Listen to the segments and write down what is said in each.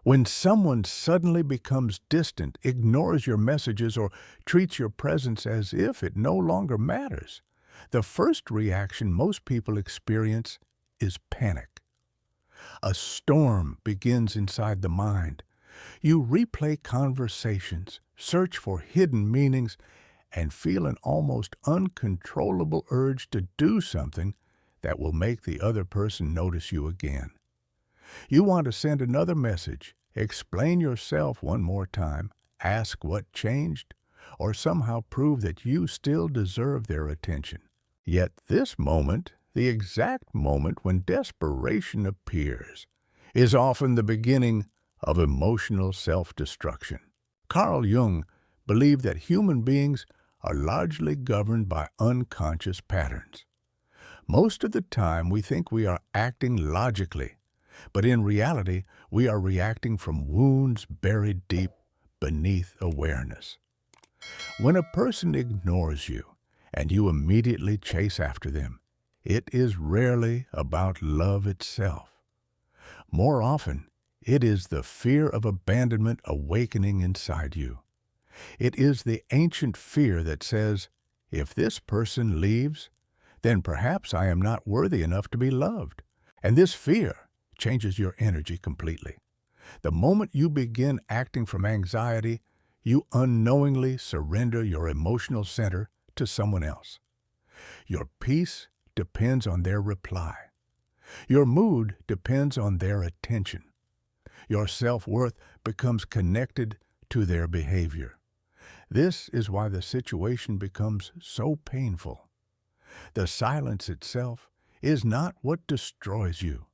When someone suddenly becomes distant, ignores your messages, or treats your presence as if it no longer matters, the first reaction most people experience is panic. A storm begins inside the mind. You replay conversations, search for hidden meanings, and feel an almost uncontrollable urge to do something that will make the other person notice you again. You want to send another message, explain yourself one more time, ask what changed, or somehow prove that you still deserve their attention. Yet this moment, the exact moment when desperation appears, is often the beginning of emotional self-destruction. Carl Jung believed that human beings are largely governed by unconscious patterns. Most of the time we think we are acting logically, but in reality we are reacting from wounds buried deep beneath awareness. When a person ignores you and you immediately chase after them, it is rarely about love itself. More often, it is the fear of abandonment awakening inside you. It is the ancient fear that says, if this person leaves, then perhaps I am not worthy enough to be loved. And this fear changes your energy completely. The moment you begin acting from anxiety, you unknowingly surrender your emotional center to someone else. Your peace depends on their reply. Your mood depends on their attention. Your self-worth becomes connected to their behavior. This is why the situation becomes so painful. The silence itself is not what destroys you.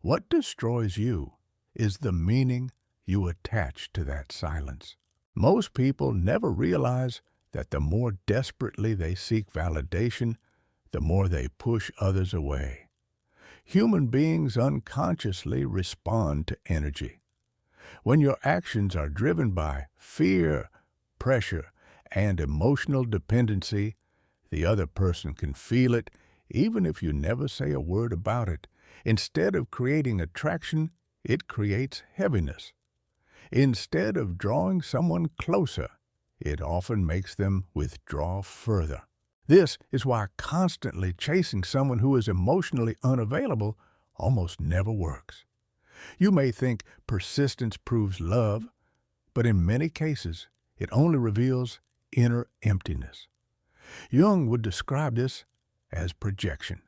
What destroys you is the meaning you attach to that silence. Most people never realize that the more desperately they seek validation, the more they push others away. Human beings unconsciously respond to energy. When your actions are driven by fear, pressure, and emotional dependency, the other person can feel it, even if you never say a word about it. Instead of creating attraction, it creates heaviness. Instead of drawing someone closer, it often makes them withdraw further. This is why constantly chasing someone who is emotionally unavailable almost never works. You may think persistence proves love, but in many cases, it only reveals inner emptiness. Jung would describe this as projection.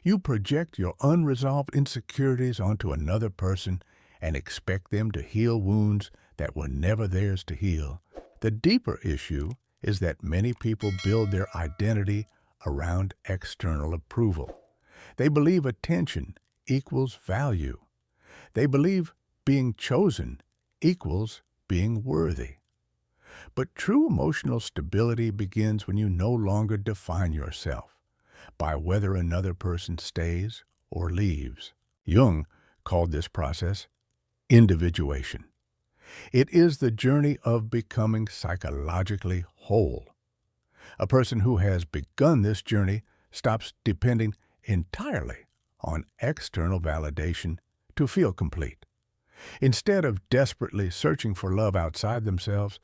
You project your unresolved insecurities onto another person and expect them to heal wounds that were never theirs to heal. The deeper issue is that many people build their identity around external approval. They believe attention equals value. They believe being chosen equals being worthy. But true emotional stability begins when you no longer define yourself by whether another person stays or leaves. Jung called this process individuation. It is the journey of becoming psychologically whole. A person who has begun this journey stops depending entirely on external validation to feel complete. Instead of desperately searching for love outside themselves,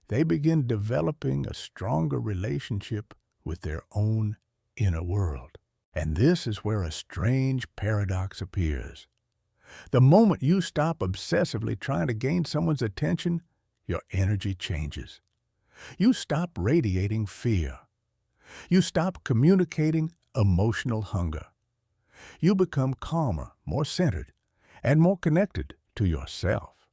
they begin developing a stronger relationship with their own inner world. And this is where a strange paradox appears. The moment you stop obsessively trying to gain someone's attention, your energy changes. You stop radiating fear. You stop communicating emotional hunger. You become calmer, more centered, and more connected to yourself.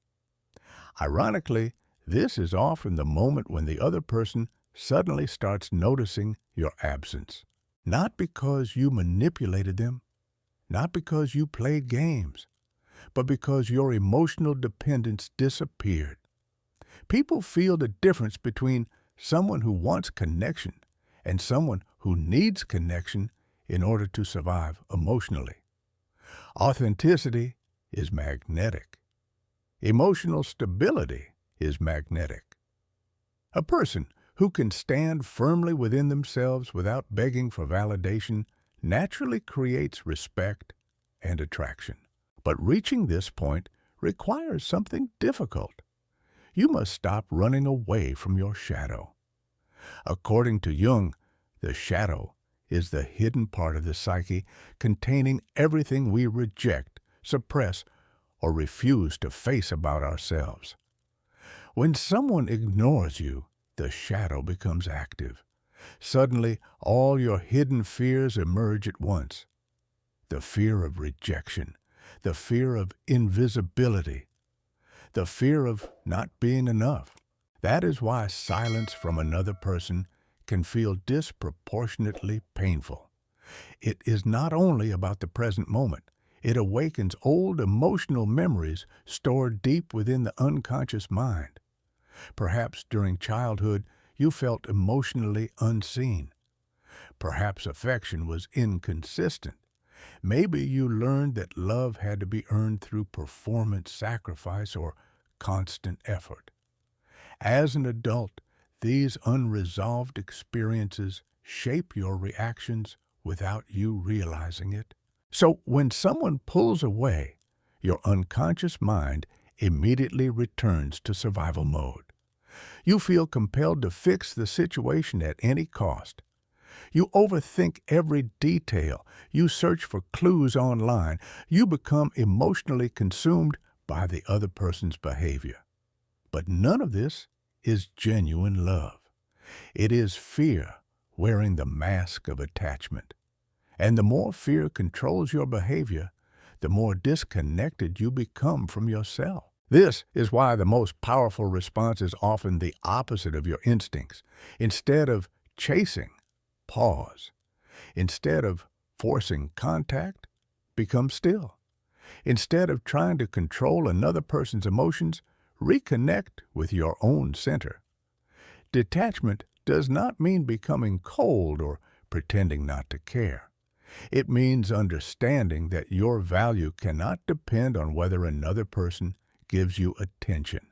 Ironically, this is often the moment when the other person suddenly starts noticing your absence. Not because you manipulated them, not because you played games, but because your emotional dependence disappeared. People feel the difference between someone who wants connection and someone who needs connection in order to survive emotionally. Authenticity is magnetic. Emotional stability is magnetic. A person who can stand firmly within themselves without begging for validation naturally creates respect and attraction. But reaching this point requires something difficult. You must stop running away from your shadow. According to Jung, the shadow is the hidden part of the psyche containing everything we reject, suppress, or refuse to face about ourselves. When someone ignores you, the shadow becomes active. Suddenly, all your hidden fears emerge at once. The fear of rejection, the fear of invisibility, the fear of not being enough. That is why silence from another person can feel disproportionately painful. It is not only about the present moment. It awakens old emotional memories stored deep within the unconscious mind. Perhaps during childhood, you felt emotionally unseen. Perhaps affection was inconsistent. Maybe you learned that love had to be earned through performance, sacrifice, or constant effort. As an adult, these unresolved experiences shape your reactions without you realizing it. So when someone pulls away, your unconscious mind immediately returns to survival mode. You feel compelled to fix the situation at any cost. You overthink every detail. You search for clues online. You become emotionally consumed by the other person's behavior. But none of this is genuine love. It is fear wearing the mask of attachment. And the more fear controls your behavior, the more disconnected you become from yourself. This is why the most powerful response is often the opposite of your instincts. Instead of chasing, pause. Instead of forcing contact, become still. Instead of trying to control another person's emotions, reconnect with your own center. Detachment does not mean becoming cold or pretending not to care. It means understanding that your value cannot depend on whether another person gives you attention.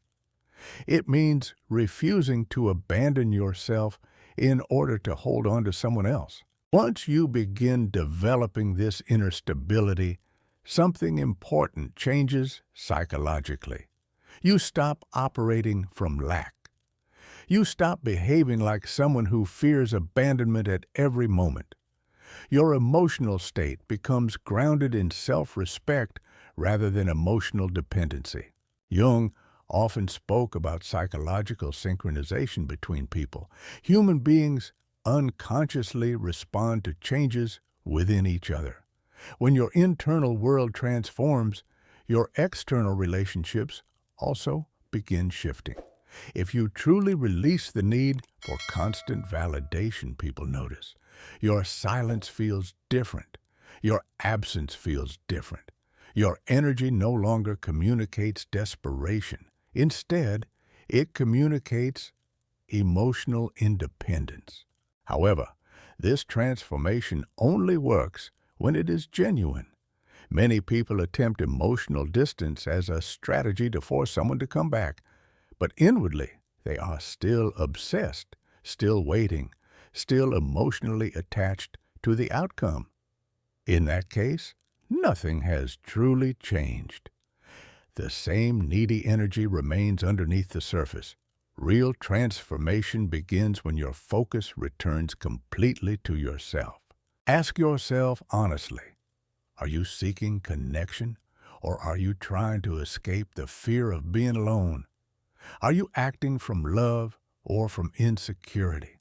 It means refusing to abandon yourself in order to hold on to someone else. Once you begin developing this inner stability, something important changes psychologically. You stop operating from lack. You stop behaving like someone who fears abandonment at every moment. Your emotional state becomes grounded in self-respect rather than emotional dependency. Jung often spoke about psychological synchronization between people. Human beings unconsciously respond to changes within each other. When your internal world transforms, your external relationships also begin shifting. If you truly release the need for constant validation, people notice. Your silence feels different. Your absence feels different. Your energy no longer communicates desperation. Instead, it communicates emotional independence. However, this transformation only works when it is genuine. Many people attempt emotional distance as a strategy to force someone to come back, but inwardly they are still obsessed, still waiting, still emotionally attached to the outcome. In that case, nothing has truly changed. The same needy energy remains underneath the surface. Real transformation begins when your focus returns completely to yourself. Ask yourself honestly, are you seeking connection, or are you trying to escape the fear of being alone? Are you acting from love or from insecurity?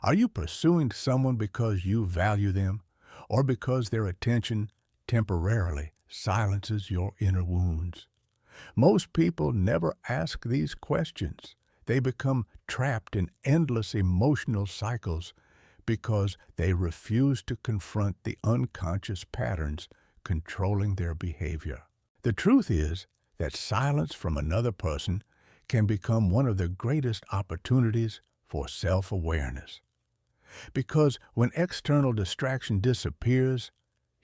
Are you pursuing someone because you value them, or because their attention temporarily silences your inner wounds? Most people never ask these questions. They become trapped in endless emotional cycles because they refuse to confront the unconscious patterns controlling their behavior. The truth is that silence from another person can become one of the greatest opportunities for self-awareness. Because when external distraction disappears,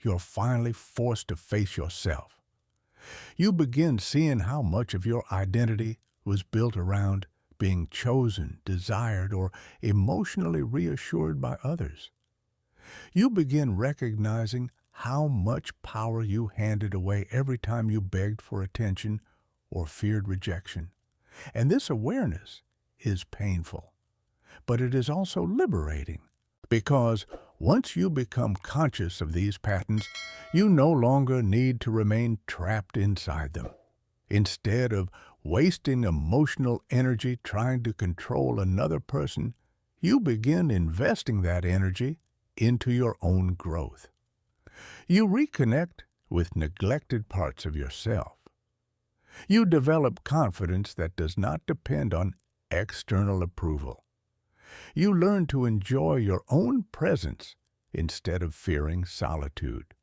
you're finally forced to face yourself. You begin seeing how much of your identity was built around being chosen, desired, or emotionally reassured by others. You begin recognizing how much power you handed away every time you begged for attention or feared rejection. And this awareness is painful, but it is also liberating because once you become conscious of these patterns, you no longer need to remain trapped inside them. Instead of wasting emotional energy trying to control another person, you begin investing that energy into your own growth. You reconnect with neglected parts of yourself. You develop confidence that does not depend on external approval. You learn to enjoy your own presence instead of fearing solitude.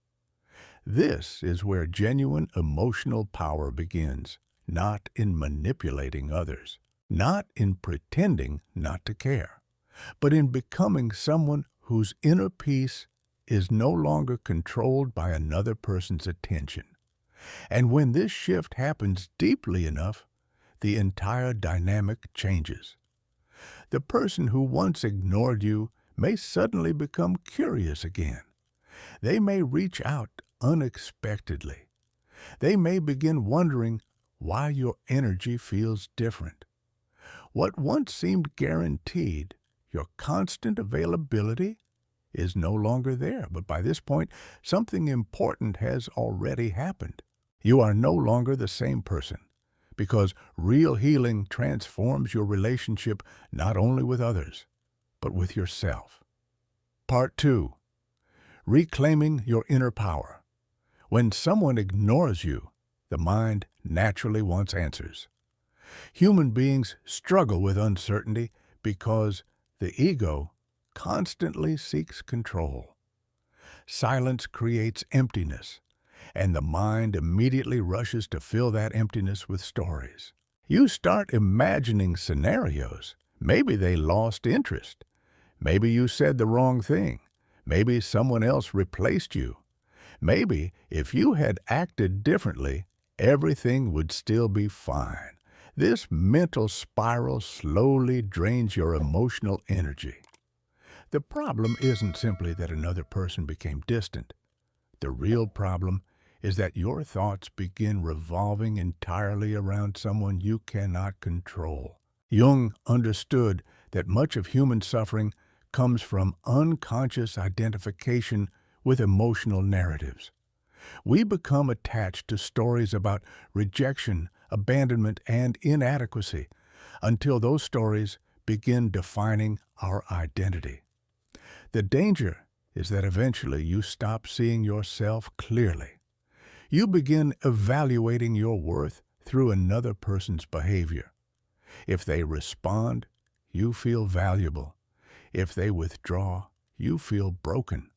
This is where genuine emotional power begins, not in manipulating others, not in pretending not to care, but in becoming someone whose inner peace is no longer controlled by another person's attention. And when this shift happens deeply enough, the entire dynamic changes. The person who once ignored you may suddenly become curious again. They may reach out unexpectedly. They may begin wondering why your energy feels different. What once seemed guaranteed, your constant availability, is no longer there. But by this point, something important has already happened. You are no longer the same person, because real healing transforms your relationship not only with others, but with yourself. Part 2. Reclaiming your inner power. When someone ignores you, the mind naturally wants answers. Human beings struggle with uncertainty because the ego constantly seeks control. Silence creates emptiness, and the mind immediately rushes to fill that emptiness with stories. You start imagining scenarios. Maybe they lost interest. Maybe you said the wrong thing. Maybe someone else replaced you. Maybe if you had acted differently, everything would still be fine. This mental spiral slowly drains your emotional energy. The problem isn't simply that another person became distant. The real problem is that your thoughts begin revolving entirely around someone you cannot control. Jung understood that much of human suffering comes from unconscious identification with emotional narratives. We become attached to stories about rejection, abandonment, and inadequacy until those stories begin defining our identity. The danger is that eventually you stop seeing yourself clearly. You begin evaluating your worth through another person's behavior. If they respond, you feel valuable. If they withdraw, you feel broken.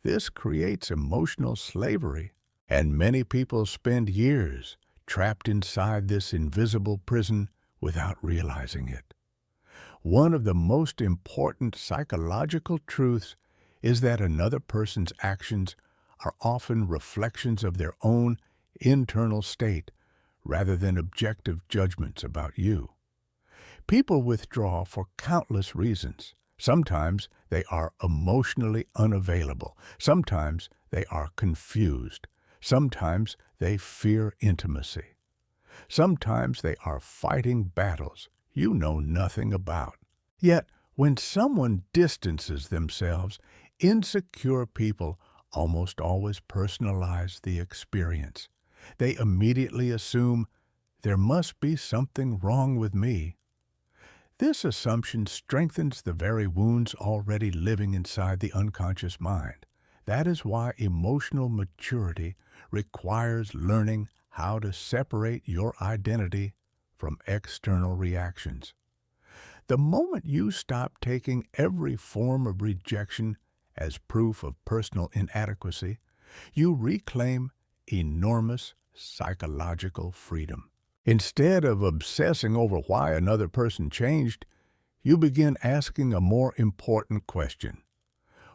This creates emotional slavery, and many people spend years trapped inside this invisible prison without realizing it. One of the most important psychological truths is that another person's actions are often reflections of their own internal state rather than objective judgments about you. People withdraw for countless reasons. Sometimes they are emotionally unavailable. Sometimes they are confused. Sometimes they fear intimacy. Sometimes they are fighting battles you know nothing about. Yet, when someone distances themselves, insecure people almost always personalize the experience. They immediately assume, there must be something wrong with me. This assumption strengthens the very wounds already living inside the unconscious mind. That is why emotional maturity requires learning how to separate your identity from external reactions. The moment you stop taking every form of rejection as proof of personal inadequacy, you reclaim enormous psychological freedom. Instead of obsessing over why another person changed, you begin asking a more important question.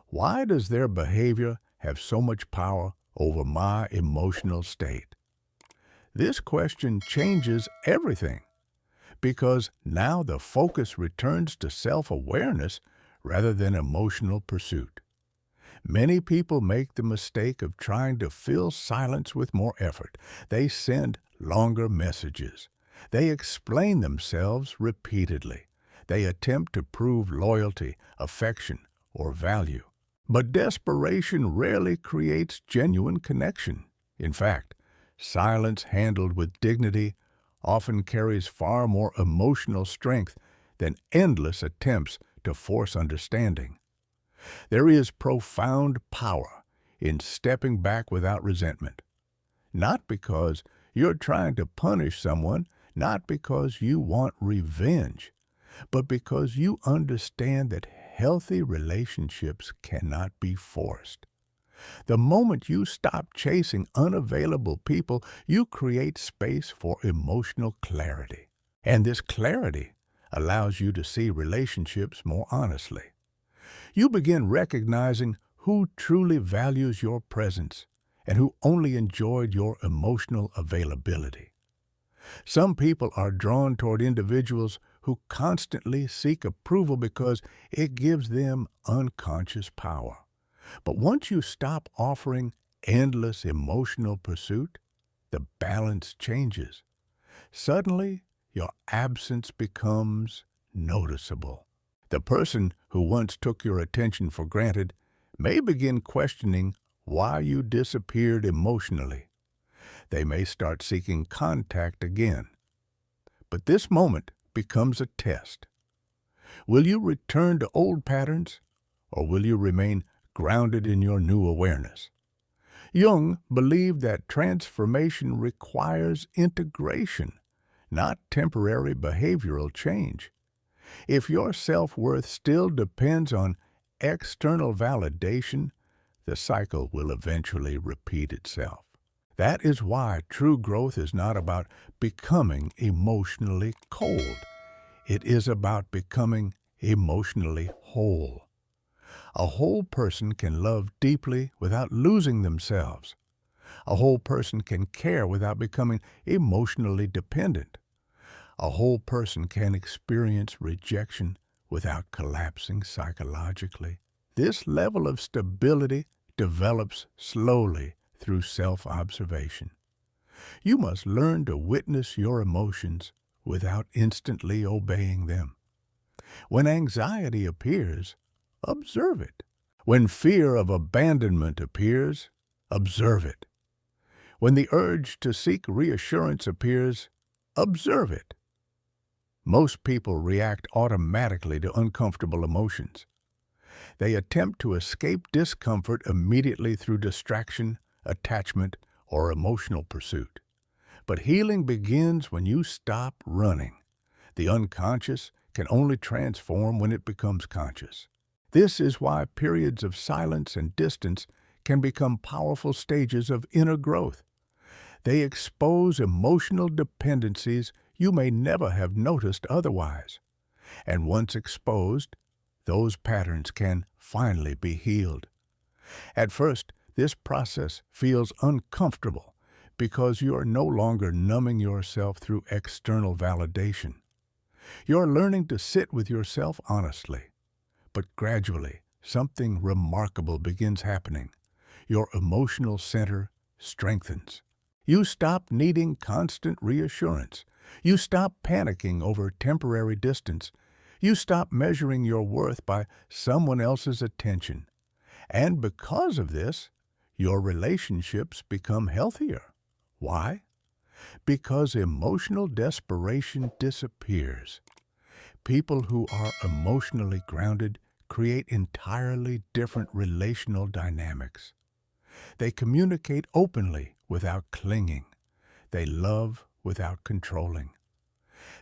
Why does their behavior have so much power over my emotional state? This question changes everything, because now the focus returns to self-awareness rather than emotional pursuit. Many people make the mistake of trying to fill silence with more effort. They send longer messages. They explain themselves repeatedly. They attempt to prove loyalty, affection, or value. But desperation rarely creates genuine connection. In fact, silence handled with dignity often carries far more emotional strength than endless attempts to force understanding. There is profound power in stepping back without resentment, not because you're trying to punish someone, not because you want revenge, but because you understand that healthy relationships cannot be forced. The moment you stop chasing unavailable people, you create space for emotional clarity. And this clarity allows you to see relationships more honestly. You begin recognizing who truly values your presence and who only enjoyed your emotional availability. Some people are drawn toward individuals who constantly seek approval because it gives them unconscious power. But once you stop offering endless emotional pursuit, the balance changes. Suddenly, your absence becomes noticeable. The person who once took your attention for granted may begin questioning why you disappeared emotionally. They may start seeking contact again. But this moment becomes a test. Will you return to old patterns, or will you remain grounded in your new awareness? Jung believed that transformation requires integration, not temporary behavioral change. If your self-worth still depends on external validation, the cycle will eventually repeat itself. That is why true growth is not about becoming emotionally cold. It is about becoming emotionally whole. A whole person can love deeply without losing themselves. A whole person can care without becoming emotionally dependent. A whole person can experience rejection without collapsing psychologically. This level of stability develops slowly through self-observation. You must learn to witness your emotions without instantly obeying them. When anxiety appears, observe it. When fear of abandonment appears, observe it. When the urge to seek reassurance appears, observe it. Most people react automatically to uncomfortable emotions. They attempt to escape discomfort immediately through distraction, attachment, or emotional pursuit. But healing begins when you stop running. The unconscious can only transform when it becomes conscious. This is why periods of silence and distance can become powerful stages of inner growth. They expose emotional dependencies you may never have noticed otherwise. And once exposed, those patterns can finally be healed. At first, this process feels uncomfortable because you are no longer numbing yourself through external validation. You're learning to sit with yourself honestly. But gradually, something remarkable begins happening. Your emotional center strengthens. You stop needing constant reassurance. You stop panicking over temporary distance. You stop measuring your worth by someone else's attention. And because of this, your relationships become healthier. Why? Because emotional desperation disappears. People who are emotionally grounded create entirely different relational dynamics. They communicate openly without clinging. They love without controlling.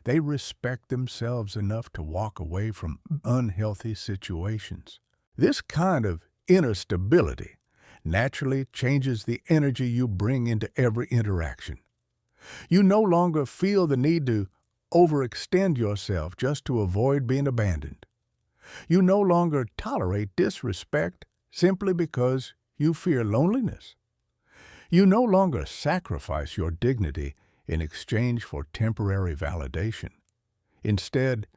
They respect themselves enough to walk away from unhealthy situations. This kind of inner stability naturally changes the energy you bring into every interaction. You no longer feel the need to overextend yourself just to avoid being abandoned. You no longer tolerate disrespect simply because you fear loneliness. You no longer sacrifice your dignity in exchange for temporary validation. Instead,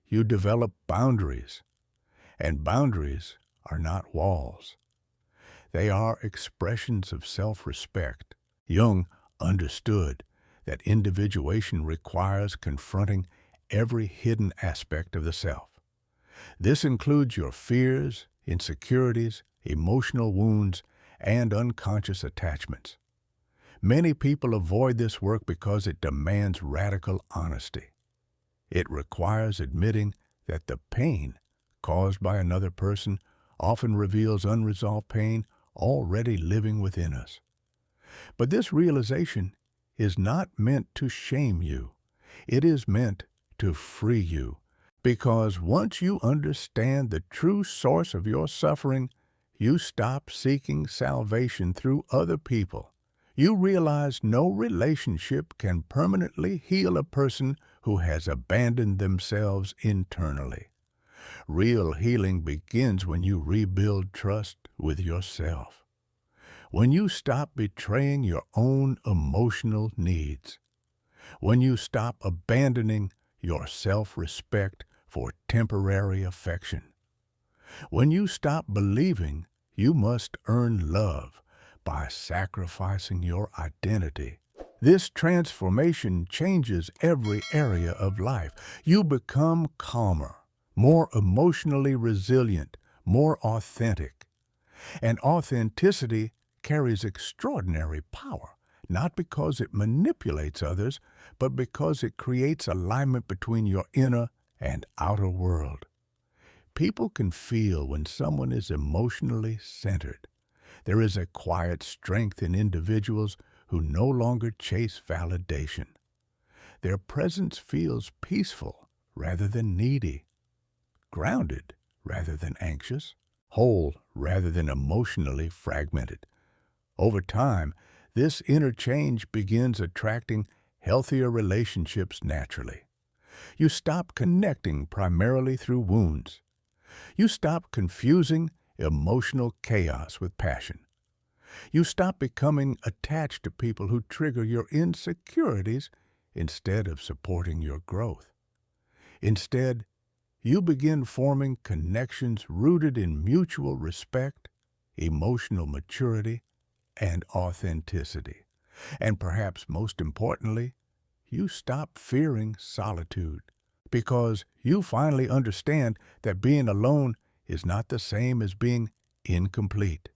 you develop boundaries, and boundaries are not walls. They are expressions of self-respect. Jung understood that individuation requires confronting every hidden aspect of the self. This includes your fears, insecurities, emotional wounds, and unconscious attachments. Many people avoid this work because it demands radical honesty. It requires admitting that the pain caused by another person often reveals unresolved pain already living within us. But this realization is not meant to shame you. It is meant to free you. Because once you understand the true source of your suffering, you stop seeking salvation through other people. You realize no relationship can permanently heal a person who has abandoned themselves internally. Real healing begins when you rebuild trust with yourself. When you stop betraying your own emotional needs. When you stop abandoning your self-respect for temporary affection. When you stop believing you must earn love by sacrificing your identity. This transformation changes every area of life. You become calmer, more emotionally resilient, more authentic. And authenticity carries extraordinary power, not because it manipulates others, but because it creates alignment between your inner and outer world. People can feel when someone is emotionally centered. There is a quiet strength in individuals who no longer chase validation. Their presence feels peaceful rather than needy, grounded rather than anxious, whole rather than emotionally fragmented. Over time, this inner change begins attracting healthier relationships naturally. You stop connecting primarily through wounds. You stop confusing emotional chaos with passion. You stop becoming attached to people who trigger your insecurities instead of supporting your growth. Instead, you begin forming connections rooted in mutual respect, emotional maturity, and authenticity. And perhaps most importantly, you stop fearing solitude because you finally understand that being alone is not the same as being incomplete.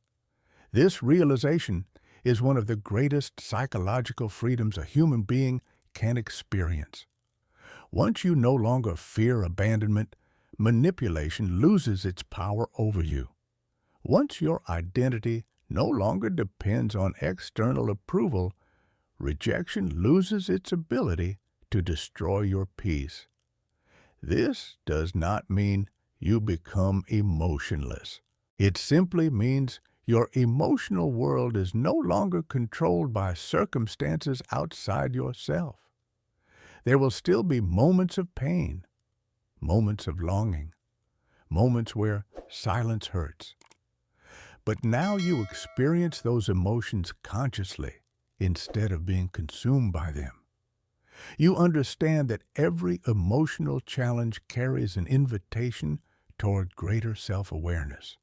This realization is one of the greatest psychological freedoms a human being can experience. Once you no longer fear abandonment, manipulation loses its power over you. Once your identity no longer depends on external approval, rejection loses its ability to destroy your peace. This does not mean you become emotionless. It simply means your emotional world is no longer controlled by circumstances outside yourself. There will still be moments of pain, moments of longing, moments where silence hurts. But now you experience those emotions consciously instead of being consumed by them. You understand that every emotional challenge carries an invitation toward greater self-awareness.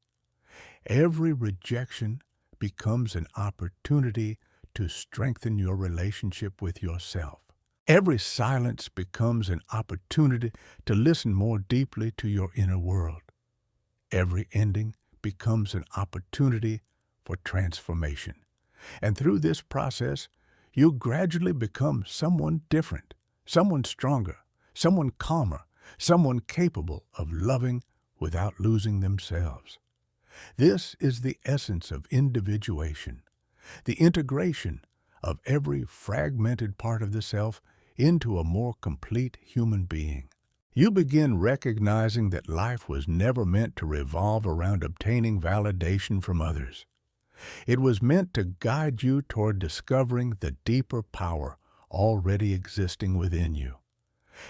Every rejection becomes an opportunity to strengthen your relationship with yourself. Every silence becomes an opportunity to listen more deeply to your inner world. Every ending becomes an opportunity for transformation. And through this process, you gradually become someone different, someone stronger, someone calmer, someone capable of loving without losing themselves. This is the essence of individuation, the integration of every fragmented part of the self into a more complete human being. You begin recognizing that life was never meant to revolve around obtaining validation from others. It was meant to guide you toward discovering the deeper power already existing within you.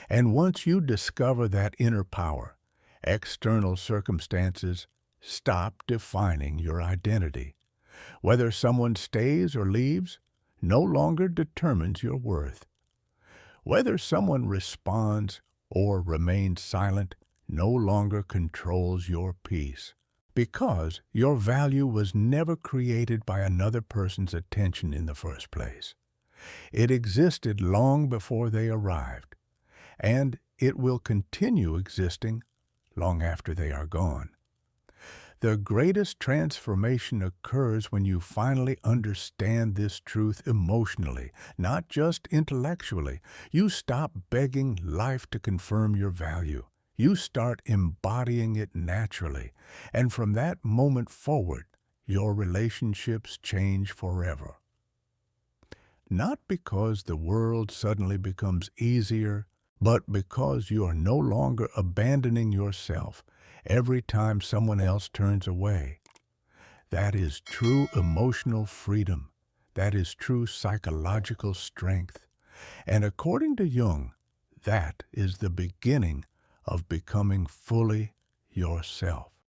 And once you discover that inner power, external circumstances stop defining your identity. Whether someone stays or leaves no longer determines your worth. Whether someone responds or remains silent no longer controls your peace, because your value was never created by another person's attention in the first place. It existed long before they arrived, and it will continue existing long after they are gone. The greatest transformation occurs when you finally understand this truth emotionally, not just intellectually. You stop begging life to confirm your value. You start embodying it naturally. And from that moment forward, your relationships change forever. Not because the world suddenly becomes easier, but because you are no longer abandoning yourself every time someone else turns away. That is true emotional freedom. That is true psychological strength. And according to Jung, that is the beginning of becoming fully yourself.